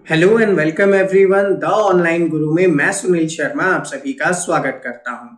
Hello and welcome everyone the online गुरु में मैं सुनील शर्मा आप सभी का स्वागत करता हूं।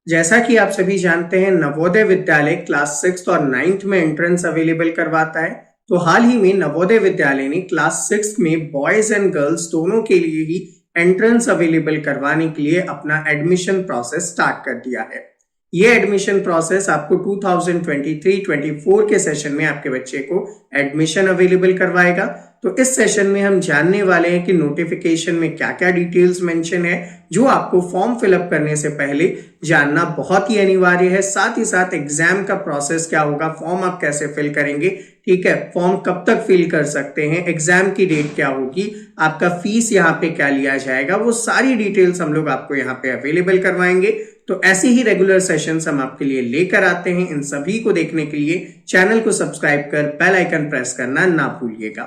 जैसा कि आप सभी जानते हैं, नवोदय विद्यालय क्लास 6 और 9th में एंट्रेंस अवेलेबल करवाता है। तो हाल ही में नवोदय विद्यालय ने क्लास 6 में बॉयज एंड गर्ल्स दोनों के लिए ही एंट्रेंस अवेलेबल करवाने के लिए अपना एडमिशन प्रोसेस स्टार्ट कर दिया है। ये एडमिशन प्रोसेस आपको 2023-24 के सेशन में आपके बच्चे को एडमिशन अवेलेबल करवाएगा। तो इस सेशन में हम जानने वाले हैं कि नोटिफिकेशन में क्या क्या डिटेल्स मेंशन है, जो आपको फॉर्म फिलअप करने से पहले जानना बहुत ही अनिवार्य है। साथ ही साथ एग्जाम का प्रोसेस क्या होगा, फॉर्म आप कैसे फिल करेंगे, ठीक है, फॉर्म कब तक फिल कर सकते हैं, एग्जाम की डेट क्या होगी, आपका फीस यहाँ पे क्या लिया जाएगा, वो सारी डिटेल्स हम लोग आपको यहाँ पे अवेलेबल करवाएंगे। तो ऐसे ही रेगुलर सेशंस हम आपके लिए लेकर आते हैं। इन सभी को देखने के लिए चैनल को सब्सक्राइब कर बेल आइकन प्रेस करना ना भूलिएगा।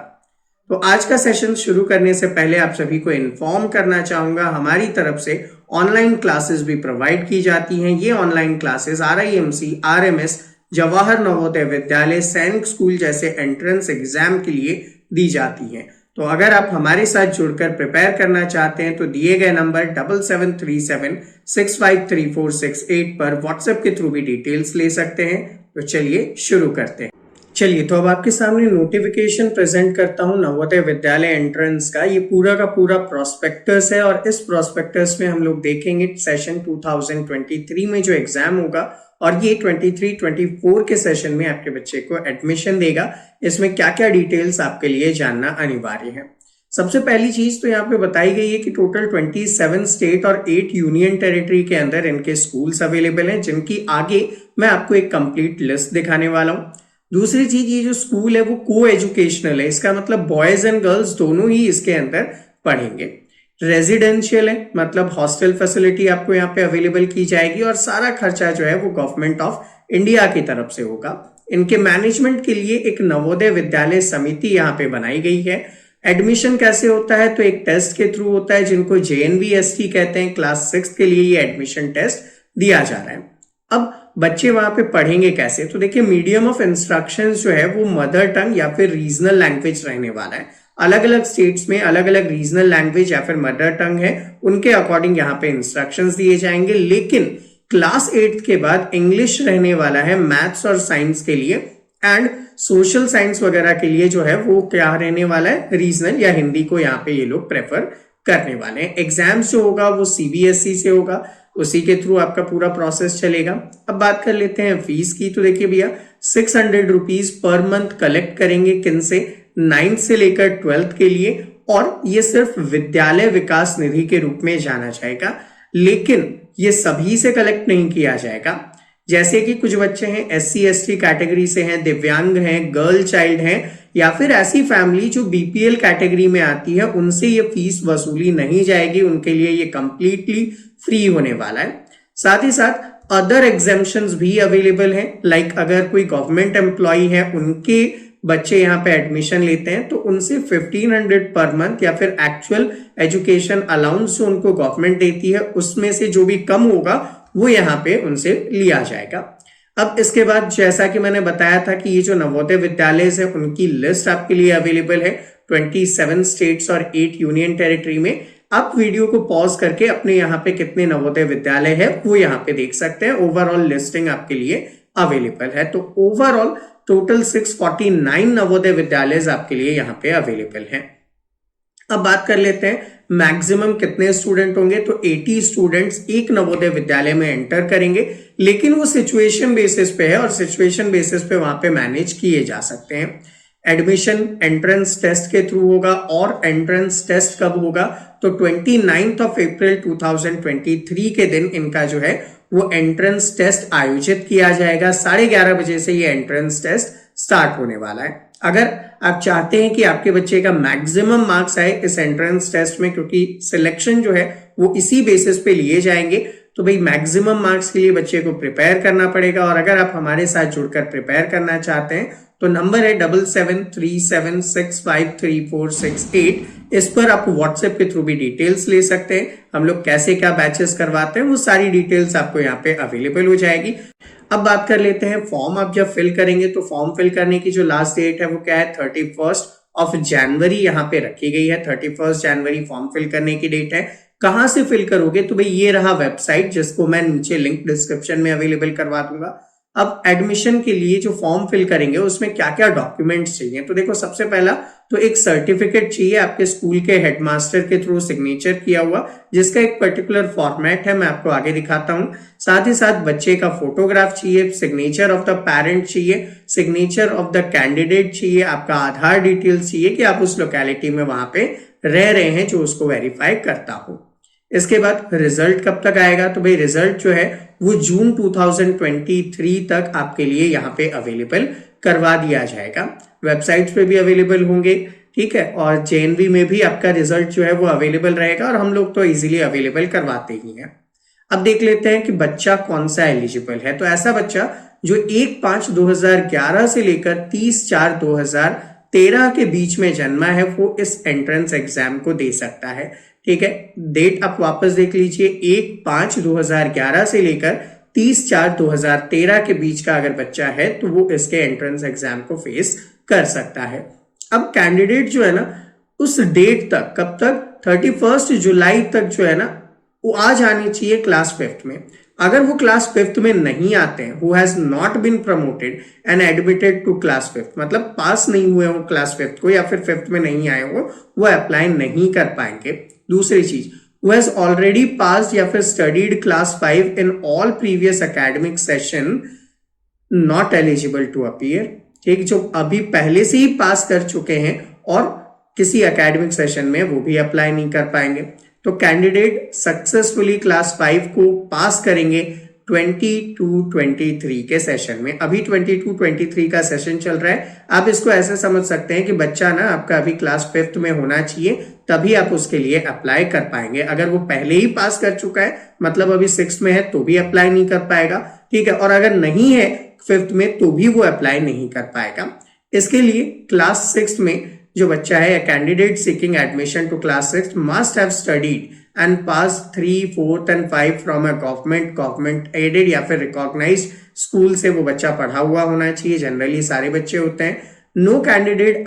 तो आज का सेशन शुरू करने से पहले आप सभी को इन्फॉर्म करना चाहूंगा, हमारी तरफ से ऑनलाइन क्लासेस भी प्रोवाइड की जाती हैं। ये online classes RIMC, RMS, Jawahar Navodaya Vidyalaya, सैनिक स्कूल जैसे एंट्रेंस एग्जाम के लिए दी जाती हैं। तो अगर आप हमारे साथ जुड़कर प्रिपेयर करना चाहते हैं तो दिए गए नंबर 7737653468 पर व्हाट्सएप के थ्रू भी डिटेल्स ले सकते हैं। तो चलिए शुरू करते हैं। चलिए, तो अब आपके सामने नोटिफिकेशन प्रेजेंट करता हूं नवोदय विद्यालय एंट्रेंस का। ये पूरा का पूरा प्रोस्पेक्टस है और इस प्रोस्पेक्टस में हम लोग देखेंगे सेशन 2023 में जो एग्जाम होगा और ये 23-24 के सेशन में आपके बच्चे को एडमिशन देगा। इसमें क्या क्या डिटेल्स आपके लिए जानना अनिवार्य है। सबसे पहली चीज तो यहाँ पे बताई गई है कि टोटल 27 स्टेट और 8 यूनियन टेरिटरी के अंदर इनके स्कूल्स अवेलेबल हैं, जिनकी आगे मैं आपको एक कंप्लीट लिस्ट दिखाने वाला हूँ। दूसरी चीज, ये जो स्कूल है वो को एजुकेशनल है, इसका मतलब बॉयज एंड गर्ल्स दोनों ही इसके अंदर पढ़ेंगे। रेजिडेंशियल है, मतलब हॉस्टल फैसिलिटी आपको यहाँ पे अवेलेबल की जाएगी और सारा खर्चा जो है वो गवर्नमेंट ऑफ इंडिया की तरफ से होगा। इनके मैनेजमेंट के लिए एक नवोदय विद्यालय समिति यहाँ पे बनाई गई है। एडमिशन कैसे होता है, तो एक टेस्ट के थ्रू होता है जिनको JNVST कहते हैं। क्लास 6 के लिए ये एडमिशन टेस्ट दिया जा रहा है। अब बच्चे वहां पे पढ़ेंगे कैसे, तो देखिए मीडियम ऑफ इंस्ट्रक्शन जो है वो मदर टंग या फिर रीजनल लैंग्वेज रहने वाला है। अलग अलग स्टेट्स में अलग अलग रीजनल लैंग्वेज या फिर मदर टंग है, उनके अकॉर्डिंग यहाँ पे इंस्ट्रक्शंस दिए जाएंगे। लेकिन क्लास 8 के बाद इंग्लिश रहने वाला है मैथ्स और साइंस के लिए, एंड सोशल साइंस वगैरह के लिए जो है वो क्या रहने वाला है, रीजनल या हिंदी को यहाँ पे ये लोग प्रेफर करने वाले हैं। एग्जाम्स जो होगा वो CBSE से होगा, उसी के थ्रू आपका पूरा प्रोसेस चलेगा। अब बात कर लेते हैं फीस की। तो देखिए भैया, 600 रुपीज पर मंथ कलेक्ट करेंगे, किन से, 9th से लेकर 12th के लिए, और ये सिर्फ विद्यालय विकास निधि के रूप में जाना जाएगा। लेकिन ये सभी से कलेक्ट नहीं किया जाएगा। जैसे कि कुछ बच्चे हैं SC/ST कैटेगरी से हैं, दिव्यांग हैं, गर्ल चाइल्ड हैं, या फिर ऐसी फैमिली जो BPL कैटेगरी में आती है, उनसे ये फीस वसूली नहीं जाएगी। उनके लिए ये कंप्लीटली फ्री होने वाला है। साथ ही साथ अदर एग्जेम्पशंस भी अवेलेबल हैं, लाइक अगर कोई गवर्नमेंट एम्प्लॉय है, उनके बच्चे यहाँ पे एडमिशन लेते हैं तो उनसे 1500 पर मंथ या फिर एक्चुअल एजुकेशन अलाउंस जो उनको गवर्नमेंट देती है उसमें से जो भी कम होगा वो यहाँ पे उनसे लिया जाएगा। अब इसके बाद जैसा कि मैंने बताया था कि ये जो नवोदय विद्यालय है उनकी लिस्ट आपके लिए अवेलेबल है 27 स्टेट्स और 8 यूनियन टेरिटरी में। आप वीडियो को पॉज करके अपने यहाँ पे कितने नवोदय विद्यालय है वो यहाँ पे देख सकते हैं। ओवरऑल लिस्टिंग आपके लिए अवेलेबल है। तो ओवरऑल टोटल 649 नवोदय विद्यालय आपके लिए यहाँ पे अवेलेबल हैं। अब बात कर लेते हैं मैक्सिमम कितने स्टूडेंट होंगे। तो 80 स्टूडेंट्स एक नवोदय विद्यालय में एंटर करेंगे, लेकिन वो सिचुएशन बेसिस पे है और सिचुएशन बेसिस पे वहां पे मैनेज किए जा सकते हैं। एडमिशन एंट्रेंस टेस्ट के थ्रू होगा, और एंट्रेंस टेस्ट कब होगा, तो 29 अप्रैल 2023 के दिन इनका जो है वो एंट्रेंस टेस्ट आयोजित किया जाएगा। 11:30 बजे से ये एंट्रेंस टेस्ट स्टार्ट होने वाला है। अगर आप चाहते हैं कि आपके बच्चे का मैक्सिमम मार्क्स आए इस एंट्रेंस टेस्ट में, क्योंकि सिलेक्शन जो है वो इसी बेसिस पे लिए जाएंगे, तो भाई मैक्सिमम मार्क्स के लिए बच्चे को प्रिपेयर करना पड़ेगा। और अगर आप हमारे साथ जुड़कर प्रिपेयर करना चाहते हैं तो नंबर है 7737653468। इस पर आप व्हाट्सएप के थ्रू भी डिटेल्स ले सकते हैं। हम लोग कैसे क्या बैचेस करवाते हैं वो सारी डिटेल्स आपको यहाँ पे अवेलेबल हो जाएगी। अब बात कर लेते हैं फॉर्म आप जब फिल करेंगे तो फॉर्म फिल करने की जो लास्ट डेट है वो क्या है, 31 ऑफ जनवरी यहाँ पे रखी गई है। 31 जनवरी फॉर्म फिल करने की डेट है। कहां से फिल करोगे? तो भाई ये रहा वेबसाइट, जिसको मैं नीचे लिंक डिस्क्रिप्शन में अवेलेबल करवा दूंगा। अब एडमिशन के लिए जो फॉर्म फिल करेंगे उसमें क्या क्या डॉक्यूमेंट्स चाहिए, तो देखो सबसे पहला तो एक सर्टिफिकेट चाहिए आपके स्कूल के हेडमास्टर के थ्रू सिग्नेचर किया हुआ, जिसका एक पर्टिकुलर फॉर्मेट है, मैं आपको आगे दिखाता हूं। साथ ही साथ बच्चे का फोटोग्राफ चाहिए, सिग्नेचर ऑफ द पेरेंट चाहिए, सिग्नेचर ऑफ द कैंडिडेट चाहिए, आपका आधार डिटेल्स चाहिए कि आप उस लोकेलिटी में वहां पे रह रहे हैं जो उसको वेरीफाई करता हो। इसके बाद रिजल्ट कब तक आएगा? तो भाई रिजल्ट जो है वो जून 2023 तक आपके लिए यहाँ पे अवेलेबल करवा दिया जाएगा। वेबसाइट्स पे भी अवेलेबल होंगे, ठीक है, और जेएनवी में भी आपका रिजल्ट जो है वो अवेलेबल रहेगा, और हम लोग तो इजीली अवेलेबल करवाते ही हैं। अब देख लेते हैं कि बच्चा कौन सा एलिजिबल है। तो ऐसा बच्चा जो 1/5/2011 से लेकर 30/4/2013 के बीच में जन्मा है वो इस एंट्रेंस एग्जाम को दे सकता है, ठीक है। डेट आप वापस देख लीजिए, 1/5/2011 से लेकर 30/4/2013 के बीच का अगर बच्चा है तो वो इसके एंट्रेंस एग्जाम को फेस कर सकता है। अब कैंडिडेट जो है ना उस डेट तक, कब तक? 31 जुलाई तक जो है ना वो आ जानी चाहिए क्लास 5th में। अगर वो क्लास 5th में नहीं आते हैं, who has not been promoted and admitted to class 5th, मतलब पास नहीं हुए हो क्लास 5th को या फिर 5th में नहीं आए हो, वो अप्लाई नहीं कर पाएंगे। दूसरी चीज, who has already passed या फिर studied class 5 in all previous academic session not eligible to appear, ठीक, जो अभी पहले से ही पास कर चुके हैं और किसी एकेडमिक सेशन में वो भी अप्लाई नहीं कर पाएंगे। तो कैंडिडेट सक्सेसफुली क्लास 5 को पास करेंगे 22-23 के सेशन में। अभी 22-23 का सेशन चल रहा है। आप इसको ऐसे समझ सकते हैं कि बच्चा ना आपका अभी क्लास 5th में होना चाहिए, तभी आप उसके लिए अप्लाई कर पाएंगे। अगर वो पहले ही पास कर चुका है, मतलब अभी 6th में है, तो भी अप्लाई नहीं कर पाएगा, ठीक है, और अगर नहीं है 5th में तो भी वो अप्लाई नहीं कर पाएगा। इसके लिए क्लास 6 में जो बच्चा है, candidate seeking admission to class 6 must have studied and pass 3, 4 and 5 from a government aided या फिर रिकॉग्नाइज्ड स्कूल से वो बच्चा पढ़ा हुआ होना चाहिए। जनरली सारे बच्चे होते हैं। No candidate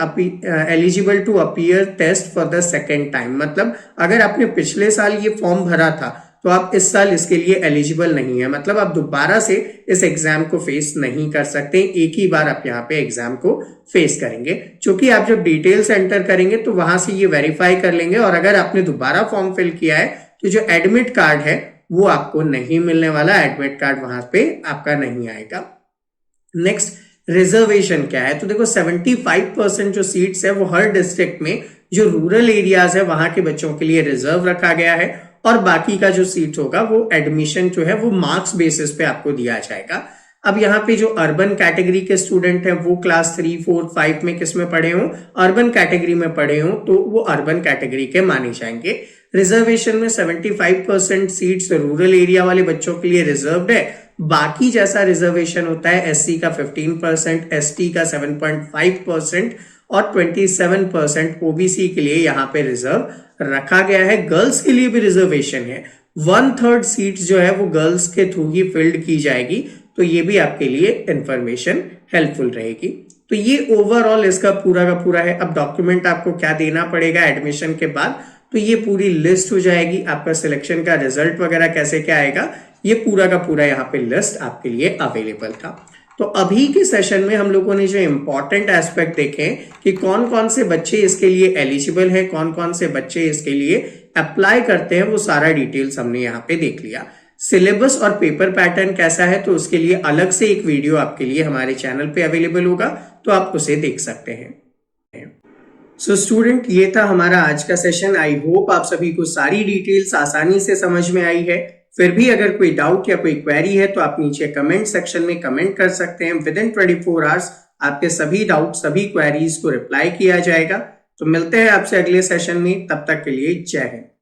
eligible to appear test for the second time, मतलब अगर आपने पिछले साल ये फॉर्म भरा था तो आप इस साल इसके लिए एलिजिबल नहीं है, मतलब आप दोबारा से इस एग्जाम को फेस नहीं कर सकते। एक ही बार आप यहाँ पे एग्जाम को फेस करेंगे, क्योंकि आप जब डिटेल्स एंटर करेंगे तो वहां से ये वेरीफाई कर लेंगे, और अगर आपने दोबारा फॉर्म फिल किया है तो जो एडमिट कार्ड है वो आपको नहीं मिलने वाला, एडमिट कार्ड वहां पे आपका नहीं आएगा। नेक्स्ट, रिजर्वेशन क्या है? तो देखो 75% जो सीट्स है वो हर डिस्ट्रिक्ट में जो रूरल एरियाज है वहां के बच्चों के लिए रिजर्व रखा गया है, और बाकी का जो सीट होगा वो एडमिशन जो है वो मार्क्स बेसिस पे आपको दिया जाएगा। अब यहाँ पे जो अर्बन कैटेगरी के स्टूडेंट हैं वो क्लास 3, 4, 5 में किस में पढ़े हो? अर्बन कैटेगरी में पढ़े हो तो वो अर्बन कैटेगरी के माने जाएंगे। रिजर्वेशन में 75% सीट्स रूरल एरिया वाले बच्चों के लिए रिजर्व्ड है। बाकी जैसा रिजर्वेशन होता है एससी का 15%, एसटी का 7.5% और 27% ओबीसी के लिए यहाँ पे रिजर्व रखा गया है। गर्ल्स के लिए भी रिजर्वेशन है, 1/3 सीट्स जो है वो गर्ल्स के थ्रू ही फिल्ड की जाएगी, तो ये भी आपके लिए इंफॉर्मेशन हेल्पफुल रहेगी। तो ये ओवरऑल इसका पूरा का पूरा है। अब डॉक्यूमेंट आपको क्या देना पड़ेगा एडमिशन के बाद, तो ये पूरी लिस्ट हो जाएगी। आपका सिलेक्शन का रिजल्ट वगैरह कैसे क्या आएगा, ये पूरा का पूरा यहाँ पे लिस्ट आपके लिए अवेलेबल था। तो अभी के सेशन में हम लोगों ने जो इंपॉर्टेंट एस्पेक्ट देखे कि कौन कौन से बच्चे इसके लिए एलिजिबल है, कौन कौन से बच्चे इसके लिए अप्लाई करते हैं, वो सारा डिटेल्स हमने यहाँ पे देख लिया। सिलेबस और पेपर पैटर्न कैसा है तो उसके लिए अलग से एक वीडियो आपके लिए हमारे चैनल पे अवेलेबल होगा, तो आप उसे देख सकते हैं। सो स्टूडेंट, ये था हमारा आज का सेशन। आई होप आप सभी को सारी डिटेल्स आसानी से समझ में आई है। फिर भी अगर कोई डाउट या कोई क्वेरी है तो आप नीचे कमेंट सेक्शन में कमेंट कर सकते हैं। विद इन 24 आवर्स आपके सभी डाउट, सभी क्वेरीज को रिप्लाई किया जाएगा। तो मिलते हैं आपसे अगले सेशन में, तब तक के लिए जय हिंद।